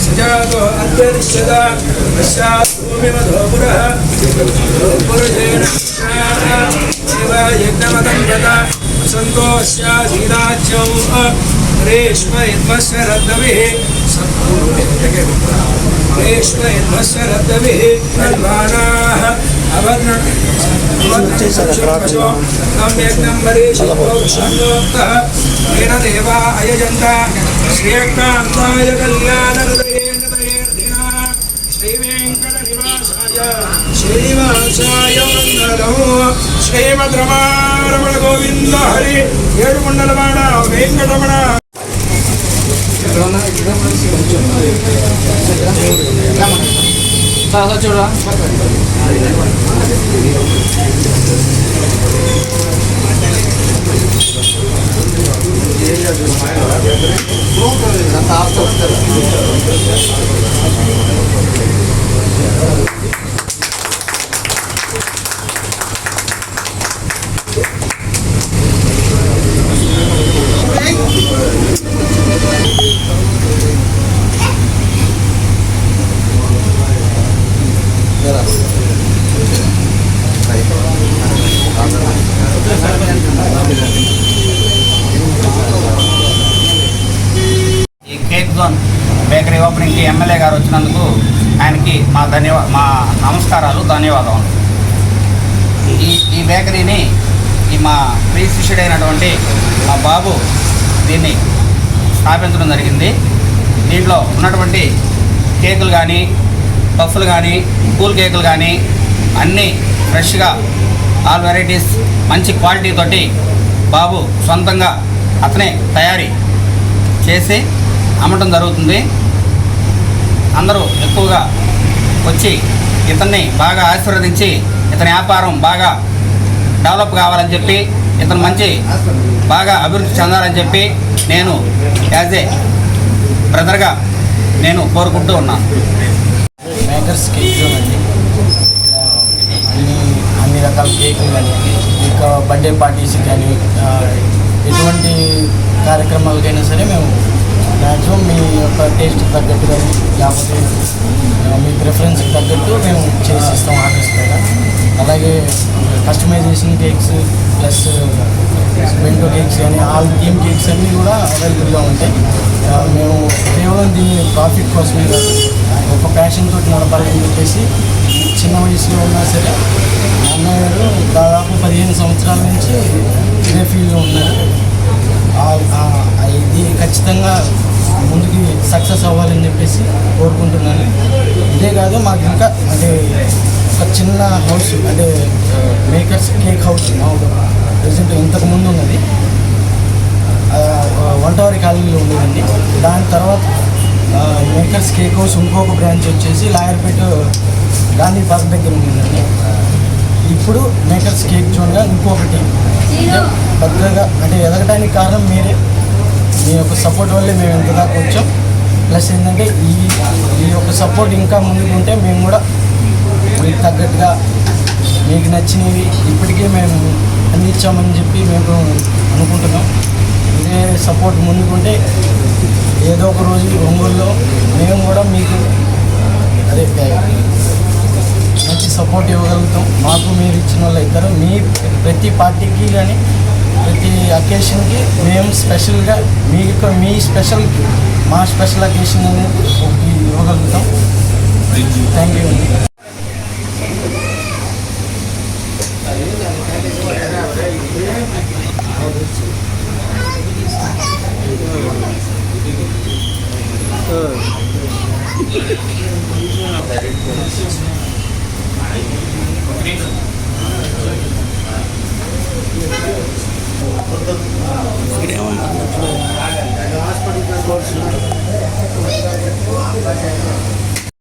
सजातो अन्तरिक्षदा पश्चात्भूमिमधोपुरः पुरुषेण यज्ञमतं यदा सन्तोष्याधीराज्यं रेष्म यद्मस्य रद्दभिः रेष्म यद्मस्य रद्दभिः निर्वाणाः यज्ञं वरेशोक्तः येन देवा अयजन्त श्रेयकान्ताय कल्याणहृदयेर्धिना श्रीवेङ्कटनिवासाय श्रीनिवासाय मङ्गलम् श्रीमद्रमारमण गोविन्द हरि ఏడుకొండలవాడ వెంకటరమణ చూడరా కేక్ జోన్ బేకరీ ఓపెనింగ్కి ఎమ్మెల్యే గారు వచ్చినందుకు ఆయనకి మా నమస్కారాలు, ధన్యవాదాలు. ఈ బేకరీని మా ప్రియ శిష్యుడైనటువంటి మా బాబు దీన్ని స్థాపించడం జరిగింది. దీంట్లో ఉన్నటువంటి కేకులు కానీ, పఫ్లు కానీ, కూల్ కేకులు కానీ అన్నీ ఫ్రెష్గా ఆల్ వెరైటీస్ మంచి క్వాలిటీ తోటి బాబు సొంతంగా అతనే తయారీ చేసి అమ్మటం జరుగుతుంది. అందరూ ఎక్కువగా వచ్చి ఇతన్ని బాగా ఆశీర్వదించి ఇతని వ్యాపారం బాగా డెవలప్ కావాలని చెప్పి, ఇతను మంచి బాగా అభివృద్ధి చెందాలని చెప్పి నేను యాజ్ ఏ బ్రదర్గా నేను కోరుకుంటూ ఉన్నాను. మేకర్స్ కేక్ జోన్ అండి. అన్ని రకాల కేకులు కానీ, ఇంకా బర్త్డే పార్టీస్ కానీ, ఎటువంటి కార్యక్రమాలకైనా సరే మేము మ్యాక్సిమం మీ యొక్క టేస్ట్కి తగ్గట్టు కానీ, లేకపోతే మీ ప్రిఫరెన్స్కి తగ్గట్టు మేము చేసిస్తాం ఆర్డర్స్ పైన. అలాగే customization cakes plus bento cakes కానీ, ఆల్ థీమ్ కేక్స్ అన్నీ కూడా అవైలబుల్గా ఉంటాయి. మేము కేవలం దీన్ని ప్రాఫిట్ కోసమే కాదు, ఒక ప్యాషన్ తోటి నడపాలని చెప్పేసి చిన్న వయసులో ఉన్నా సరే అన్నయ్య గారు దాదాపు 15 సంవత్సరాల నుంచి ఇదే ఫీల్డ్లో ఉన్నారు. ఇది ఖచ్చితంగా ముందుకి సక్సెస్ అవ్వాలని చెప్పేసి కోరుకుంటున్నాను. ఇదే కాదు, మాకు ఇంకా అంటే ఒక చిన్న హౌస్ అంటే మేకర్స్ కేక్ హౌస్ ప్రజెంట్ ఇంతకుముందు ఉన్నది, వంటవారి కాలనీలో ఉండేదండి. దాని తర్వాత మేకర్స్ కేక్ హౌస్ ఇంకొక బ్రాంచ్ వచ్చేసి లాయర్పేట గాంధీ పార్క్ దగ్గర ఉండిందండి. ఇప్పుడు మేకర్స్ కేక్ జోన్గా ఇంకొకటి పెద్దగా అంటే ఎదగడానికి కారణం మీరే, మీ యొక్క సపోర్ట్ వల్లే మేము ఎంత దాకా వచ్చాం. ప్లస్ ఏంటంటే ఈ యొక్క సపోర్ట్ ఇంకా ముందుకు ఉంటే మేము కూడా మీకు తగ్గట్టుగా మీకు నచ్చినవి ఇప్పటికే మేము అందించామని చెప్పి మేము అనుకుంటున్నాం. ఇదే సపోర్ట్ ముందుకుంటే ఏదో ఒక రోజు ఒంగోలులో మేము కూడా మీకు అదే మంచి సపోర్ట్ ఇవ్వగలుగుతాం. మాకు మీరు ఇచ్చిన వాళ్ళు ఇద్దరు మీ ప్రతి పార్టీకి కానీ ప్రతి అకేషన్కి మేము స్పెషల్గా మీకు మీ స్పెషల్కి మా స్పెషల్ అకేషన్ అనేది ఇవ్వగలుగుతాం. థ్యాంక్ యూ అండి. హాస్పిటల్